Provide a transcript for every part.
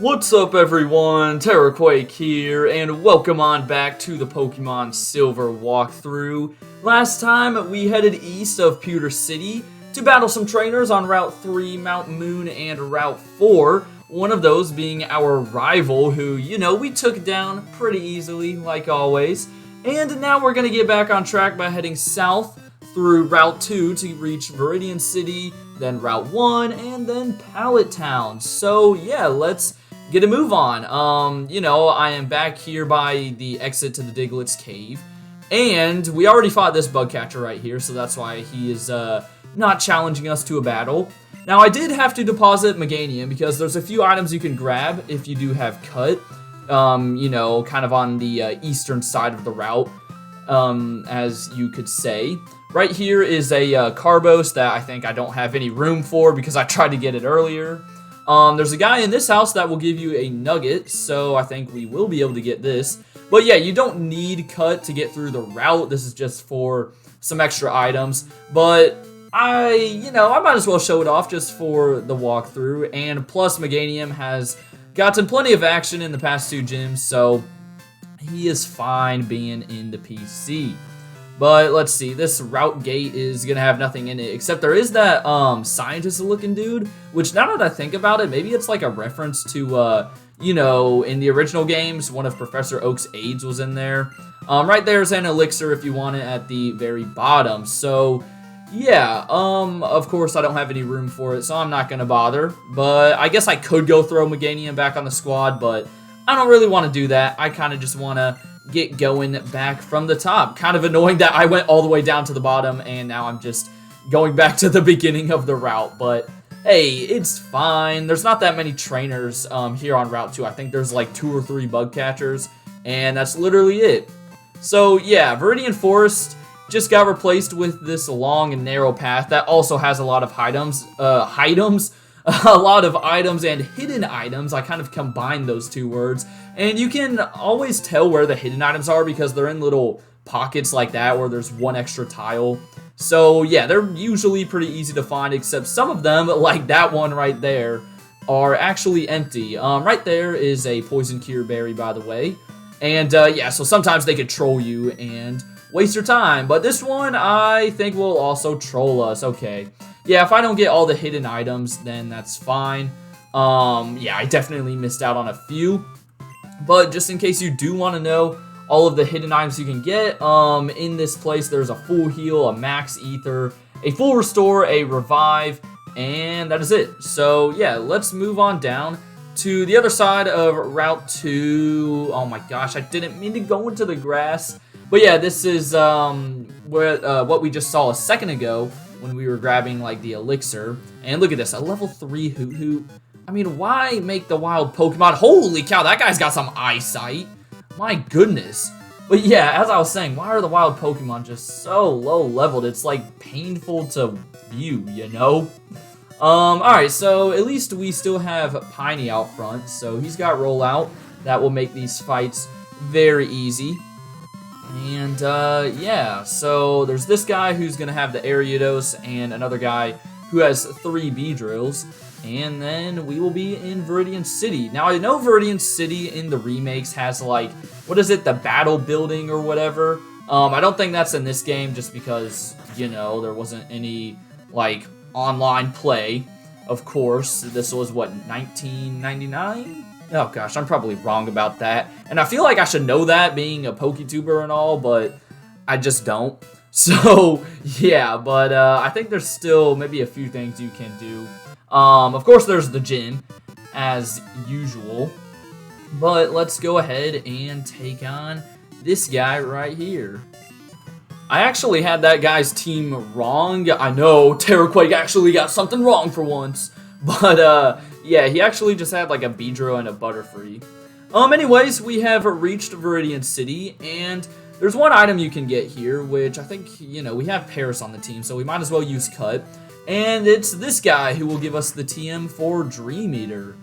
What's up everyone, Terraquake here, and welcome on back to the Pokemon Silver walkthrough. Last time we headed east of Pewter City to battle some trainers on Route 3, Mount Moon, and Route 4. One of those being our rival who, we took down pretty easily, like always. And now we're going to get back on track by heading south through Route 2 to reach Viridian City, then Route 1, and then Pallet Town. So yeah, let's get a move on. I am back here by the exit to the Diglett's cave, and we already fought this bug catcher right here, so that's why he is not challenging us to a battle. Now, I did have to deposit Meganium because there's a few items you can grab if you do have cut, kind of on the eastern side of the route, as you could say. Right here is a Carbos that I think I don't have any room for because I tried to get it earlier. There's a guy in this house that will give you a nugget, so I think we will be able to get this. But yeah, you don't need cut to get through the route. This is just for some extra items. But I might as well show it off just for the walkthrough. And plus, Meganium has gotten plenty of action in the past two gyms, so he is fine being in the PC. But let's see, this route gate is going to have nothing in it, except there is that scientist-looking dude, which now that I think about it, maybe it's like a reference to, in the original games, one of Professor Oak's aides was in there. Right there's an elixir if you want it at the very bottom. So, yeah, of course I don't have any room for it, so I'm not going to bother. But I guess I could go throw Meganium back on the squad, but I don't really want to do that. I kind of just want to get going back from the top. Kind of annoying that I went all the way down to the bottom and now I'm just going back to the beginning of the route, but hey, it's fine. There's not that many trainers here on Route 2. I think there's like 2 or 3 bug catchers, and that's literally it. So yeah, Viridian Forest just got replaced with this long and narrow path that also has a lot of items, a lot of items and hidden items. I kind of combined those two words. And you can always tell where the hidden items are because they're in little pockets like that where there's one extra tile. So yeah, they're usually pretty easy to find, except some of them, like that one right there, are actually empty. Right there is a poison cure berry, by the way. And yeah, so sometimes they could troll you and waste your time. But this one, I think, will also troll us. Okay. Yeah, if I don't get all the hidden items, then that's fine. Yeah, I definitely missed out on a few. But just in case you do want to know all of the hidden items you can get, in this place there's a full heal, a max ether, a full restore, a revive, and that is it. So yeah, let's move on down to the other side of Route 2. Oh my gosh, I didn't mean to go into the grass. But yeah, this is what we just saw a second ago when we were grabbing like the elixir. And look at this, a level 3 Hoot Hoot. I mean, why make the wild Pokemon? Holy cow, that guy's got some eyesight. My goodness. But yeah, as I was saying, why are the wild Pokemon just so low leveled? It's like painful to view, Alright, so at least we still have Piney out front. So he's got rollout. That will make these fights very easy. And yeah, so there's this guy who's going to have the Ariados and another guy who has 3 Beedrills. And then we will be in Viridian City. Now, I know Viridian City in the remakes has, like, what is it, the battle building or whatever. I don't think that's in this game just because, there wasn't any, like, online play. Of course, this was, what, 1999? Oh, gosh, I'm probably wrong about that. And I feel like I should know that, being a PokeTuber and all, but I just don't. So, yeah, but I think there's still maybe a few things you can do. Of course, there's the gym, as usual. But let's go ahead and take on this guy right here. I actually had that guy's team wrong. I know, Terraquake actually got something wrong for once. But, yeah, he actually just had like a Beedrill and a Butterfree. Anyways, we have reached Viridian City, and there's one item you can get here, which I think, we have Paris on the team, so we might as well use Cut. And it's this guy who will give us the TM for Dream Eater.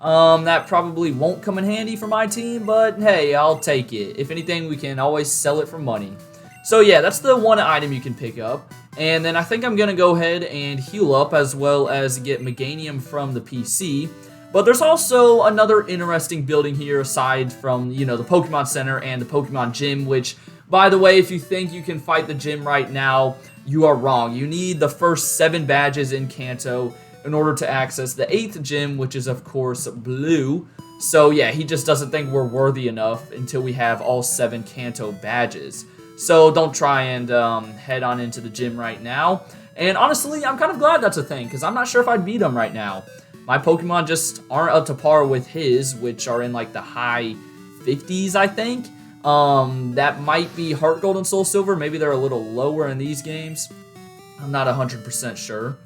That probably won't come in handy for my team, but hey, I'll take it. If anything, we can always sell it for money. So yeah, that's the one item you can pick up. And then I think I'm going to go ahead and heal up as well as get Meganium from the PC. But there's also another interesting building here aside from, you know, the Pokemon Center and the Pokemon Gym, which, by the way, if you think you can fight the gym right now, you are wrong. You need the first 7 badges in Kanto in order to access the 8th gym, which is, of course, blue. So, yeah, he just doesn't think we're worthy enough until we have all 7 Kanto badges. So, don't try and head on into the gym right now. And honestly, I'm kind of glad that's a thing, because I'm not sure if I'd beat him right now. My Pokemon just aren't up to par with his, which are in like the high 50s, I think. That might be Heart Gold and Soul Silver. Maybe they're a little lower in these games. I'm not 100% sure.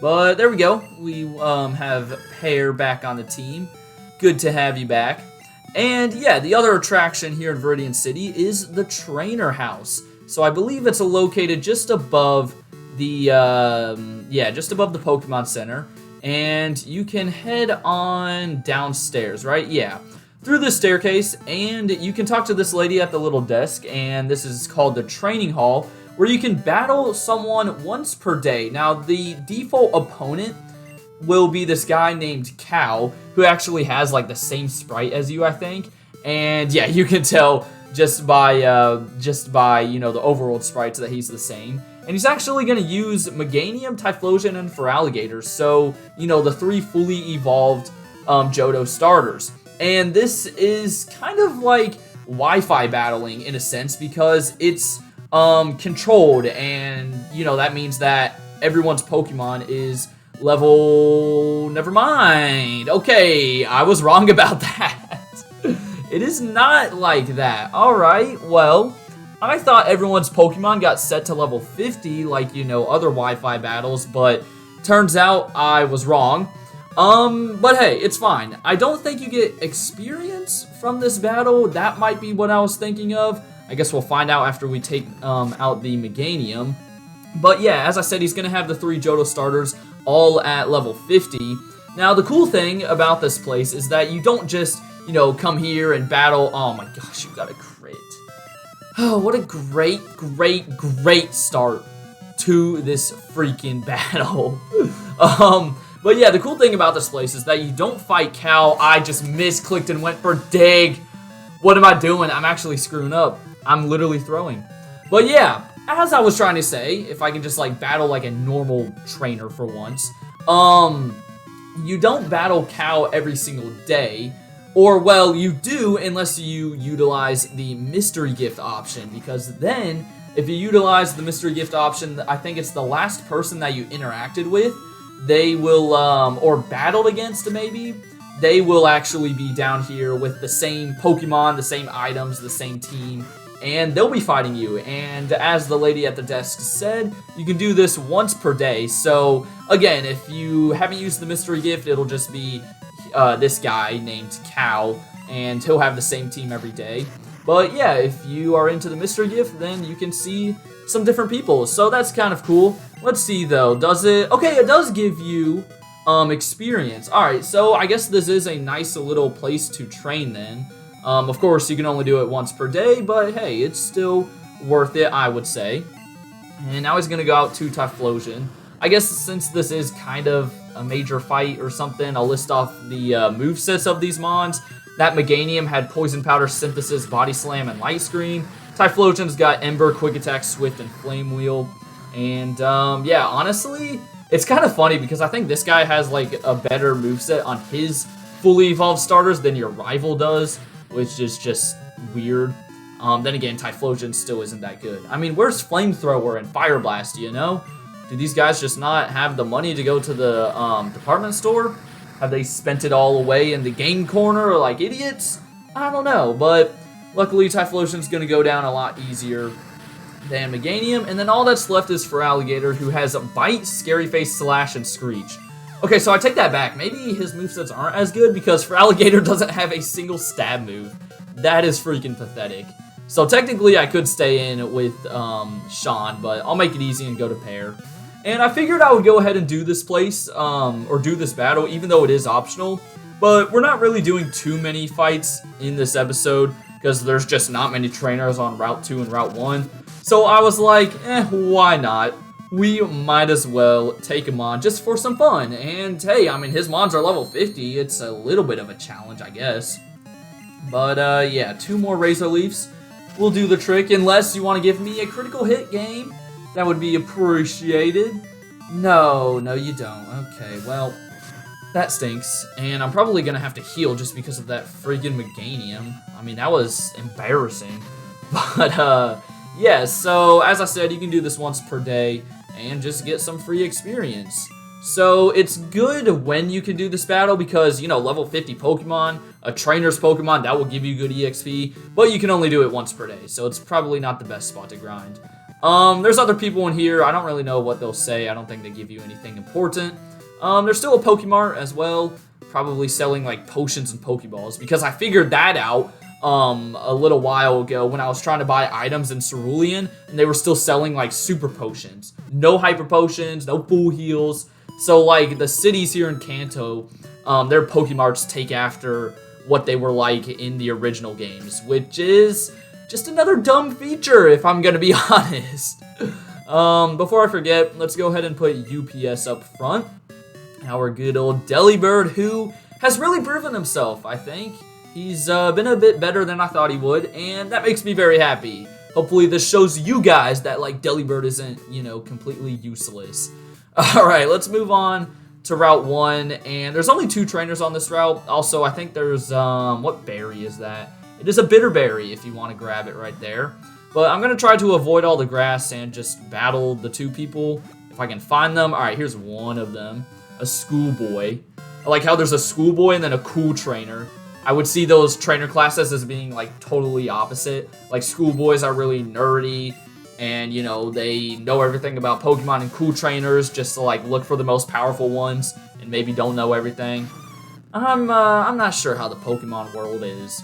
But there we go. We have Pear back on the team. Good to have you back. And yeah, the other attraction here in Viridian City is the Trainer House. So I believe it's located just above the, just above the Pokemon Center. And you can head on downstairs, right? Yeah, through this staircase, and you can talk to this lady at the little desk, and this is called the Training Hall, where you can battle someone once per day. Now, the default opponent will be this guy named Cow, who actually has, like, the same sprite as you, I think. And, yeah, you can tell just by you know, the overworld sprites that he's the same. And he's actually going to use Meganium, Typhlosion, and Feraligatr. So, you know, the 3 fully evolved Johto starters. And this is kind of like Wi-Fi battling in a sense because it's controlled. And, you know, that means that everyone's Pokemon is level... Never mind. Okay, I was wrong about that. It is not like that. Alright, well... I thought everyone's Pokemon got set to level 50 like, you know, other Wi-Fi battles, but turns out I was wrong. But hey, it's fine. I don't think you get experience from this battle. That might be what I was thinking of. I guess we'll find out after we take out the Meganium. But yeah, as I said, he's going to have the 3 Johto starters all at level 50. Now, the cool thing about this place is that you don't just, you know, come here and battle. Oh my gosh, you got a crit. Oh, what a great, great, great start to this freaking battle. But yeah, the cool thing about this place is that you don't fight Cow. I just misclicked and went for Dig. What am I doing? I'm actually screwing up. I'm literally throwing. But yeah, as I was trying to say, if I can just like battle like a normal trainer for once, you don't battle Cow every single day. Or, well, you do unless you utilize the mystery gift option, because then, if you utilize the mystery gift option, I think it's the last person that you interacted with, they will, or battled against maybe, they will actually be down here with the same Pokemon, the same items, the same team, and they'll be fighting you. And as the lady at the desk said, you can do this once per day. So, again, if you haven't used the mystery gift, it'll just be... this guy named Cow, and he'll have the same team every day. But yeah, if you are into the mystery gift, then you can see some different people, so that's kind of cool. Let's see though, does it... Okay, it does give you experience. Alright, so I guess this is a nice little place to train then. Of course, you can only do it once per day, but hey, it's still worth it, I would say. And now he's going to go out to Typhlosion. I guess since this is kind of a major fight or something, I'll list off the movesets of these mons. That Meganium had Poison Powder, Synthesis, Body Slam, and Light Screen. Typhlosion's got Ember, Quick Attack, Swift, and Flame Wheel. And yeah, honestly, it's kind of funny because I think this guy has like a better moveset on his fully evolved starters than your rival does, which is just weird. Then again, Typhlosion still isn't that good. I mean, where's Flamethrower and Fire Blast, you know? Do these guys just not have the money to go to the department store? Have they spent it all away in the game corner like idiots? I don't know, but luckily Typhlosion's going to go down a lot easier than Meganium, and then all that's left is Feraligatr, who has Bite, Scary Face, Slash, and Screech. Okay, so I take that back. Maybe his movesets aren't as good because Feraligatr doesn't have a single stab move. That is freaking pathetic. So technically I could stay in with Sean, but I'll make it easy and go to Pear. And I figured I would go ahead and do this place, or do this battle, even though it is optional. But we're not really doing too many fights in this episode, because there's just not many trainers on Route 2 and Route 1. So I was like, why not? we might as well take him on just for some fun. And hey, I mean, his mons are level 50. It's a little bit of a challenge, I guess. But yeah, 2 more Razor Leafs will do the trick, unless you want to give me a critical hit game. That would be appreciated. No, you don't. Okay, well, that stinks. And I'm probably going to have to heal just because of that friggin' Meganium. I mean, that was embarrassing. But, yeah, so as I said, you can do this once per day and just get some free experience. So it's good when you can do this battle because, you know, level 50 Pokemon, a trainer's Pokemon, that will give you good EXP, but you can only do it once per day, so it's probably not the best spot to grind. There's other people in here. I don't really know what they'll say. I don't think they give you anything important. There's still a pokemart as well, probably selling like potions and Pokeballs, because I figured that out a little while ago when I was trying to buy items in Cerulean, and they were still selling like super potions. No hyper potions, no full heals. So like the cities here in Kanto, their Pokemarts take after what they were like in the original games, which is just another dumb feature if I'm gonna be honest. Before I forget, let's go ahead and put UPS up front. Our good old Delibird, who has really proven himself, I think. He's been a bit better than I thought he would, and that makes me very happy. Hopefully this shows you guys that, like, Delibird isn't, you know, completely useless. Alright, let's move on to Route 1, and there's only 2 trainers on this route. Also, I think there's, what berry is that? It is a bitter berry if you want to grab it right there. But I'm going to try to avoid all the grass and just battle the 2 people if I can find them. Alright, here's one of them. A schoolboy. I like how there's a schoolboy and then a cool trainer. I would see those trainer classes as being like totally opposite. Like schoolboys are really nerdy and, you know, they know everything about Pokemon, and cool trainers just to like look for the most powerful ones and maybe don't know everything. I'm not sure how the Pokemon world is.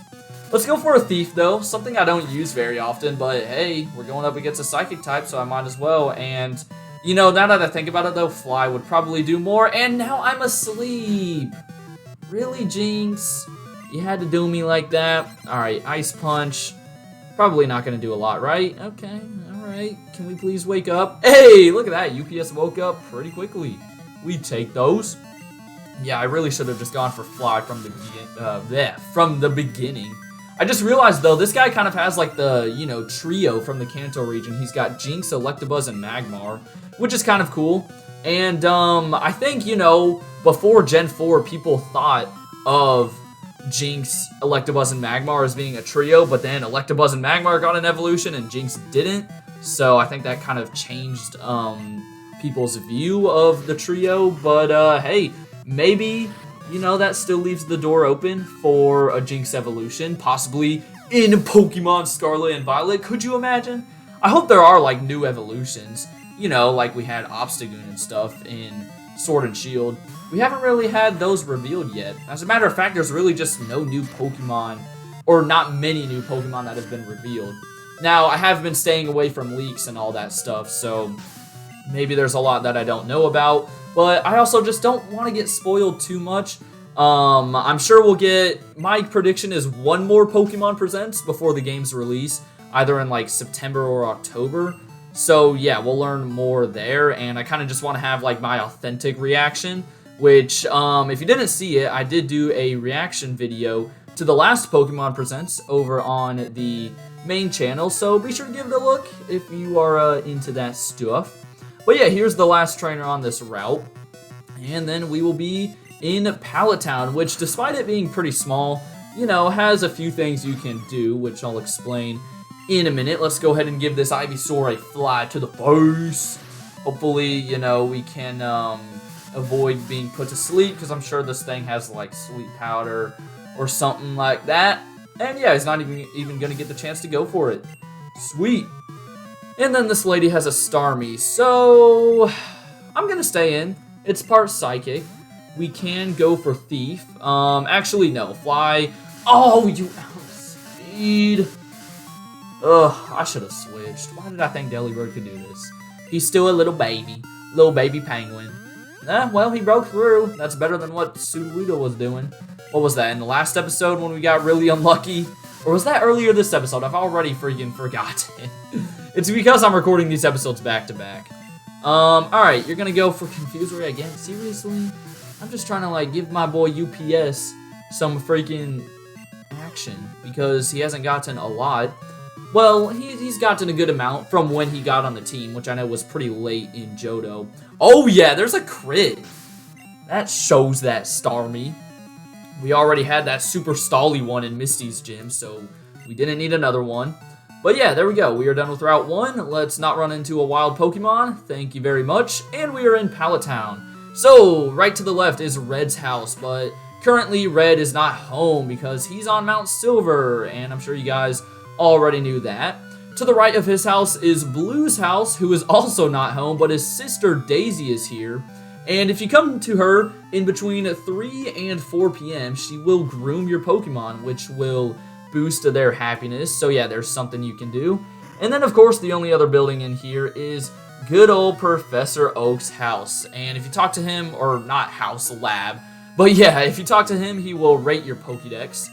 Let's go for a Thief though, something I don't use very often, but hey, we're going up against a Psychic type, so I might as well. And you know, now that I think about it though, Fly would probably do more, and now I'm asleep. Really, Jinx? You had to do me like that? Alright, Ice Punch. Probably not going to do a lot, right? Okay, alright. Can we please wake up? Hey, look at that. UPS woke up pretty quickly. We take those. Yeah, I really should have just gone for Fly from the beginning. I just realized, though, this guy kind of has, like, the, you know, trio from the Kanto region. He's got Jinx, Electabuzz, and Magmar, which is kind of cool. And, I think, you know, before Gen 4, people thought of Jinx, Electabuzz, and Magmar as being a trio, but then Electabuzz and Magmar got an evolution and Jinx didn't. So I think that kind of changed people's view of the trio. But hey, maybe, you know, that still leaves the door open for a Jinx evolution, possibly in Pokemon Scarlet and Violet. Could you imagine? I hope there are like new evolutions, you know, like we had Obstagoon and stuff in Sword and Shield. We haven't really had those revealed yet. As a matter of fact, there's really just no new Pokemon, or not many new Pokemon that have been revealed. Now, I have been staying away from leaks and all that stuff, so maybe there's a lot that I don't know about, but I also just don't want to get spoiled too much. I'm sure we'll get, my prediction is 1 more Pokemon Presents before the game's release, either in like September or October. So yeah, we'll learn more there, and I kind of just want to have like my authentic reaction, which if you didn't see it, I did do a reaction video to the last Pokemon Presents over on the main channel, so be sure to give it a look if you are into that stuff. But yeah, here's the last trainer on this route, and then we will be in Pallet Town, which despite it being pretty small, you know, has a few things you can do, which I'll explain in a minute. Let's go ahead and give this Ivysaur a fly to the face. Hopefully, you know, we can avoid being put to sleep, because I'm sure this thing has like sleep powder or something like that. And yeah, he's not even gonna get the chance to go for it. Sweet. And then this lady has a Starmie, so I'm gonna stay in. It's part Psychic. We can go for Thief. Actually, no. Fly. Oh, you outspeed. Ugh, I should have switched. Why did I think Delibird could do this? He's still a little baby penguin. Well, he broke through. That's better than what Sudowoodo was doing. What was that, in the last episode when we got really unlucky? Or was that earlier this episode? I've already freaking forgotten. It's because I'm recording these episodes back to back. Alright, you're gonna go for Confusory again? Seriously? I'm just trying to, like, give my boy UPS some freaking action because he hasn't gotten a lot. Well, he's gotten a good amount from when he got on the team, which I know was pretty late in Johto. Oh, yeah, there's a crit. That shows that Starmie. We already had that super stally one in Misty's gym, so we didn't need another one. But yeah, there we go. We are done with Route 1. Let's not run into a wild Pokemon. Thank you very much. And we are in Pallet Town. So, right to the left is Red's house, but currently Red is not home because he's on Mount Silver, and I'm sure you guys already knew that. To the right of his house is Blue's house, who is also not home, but his sister Daisy is here. And if you come to her in between 3 and 4 p.m., she will groom your Pokemon, which will boost their happiness. So yeah, there's something you can do. And then, of course, the only other building in here is good old Professor Oak's house. And if you talk to him, or not house, lab, but yeah, if you talk to him, he will rate your Pokédex.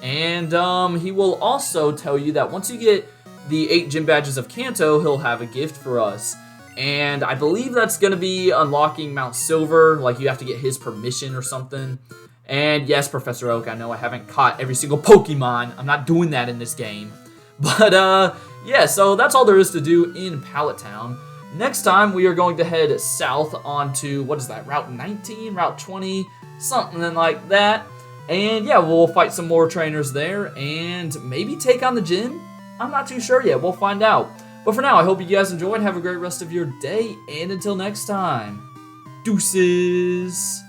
And he will also tell you that once you get the 8 gym badges of Kanto, he'll have a gift for us. And I believe that's going to be unlocking Mount Silver, like you have to get his permission or something. And yes, Professor Oak, I know I haven't caught every single Pokemon. I'm not doing that in this game. But yeah, so that's all there is to do in Pallet Town. Next time, we are going to head south onto, what is that, Route 19, Route 20, something like that. And yeah, we'll fight some more trainers there and maybe take on the gym. I'm not too sure yet. We'll find out. But for now, I hope you guys enjoyed. Have a great rest of your day. And until next time, deuces.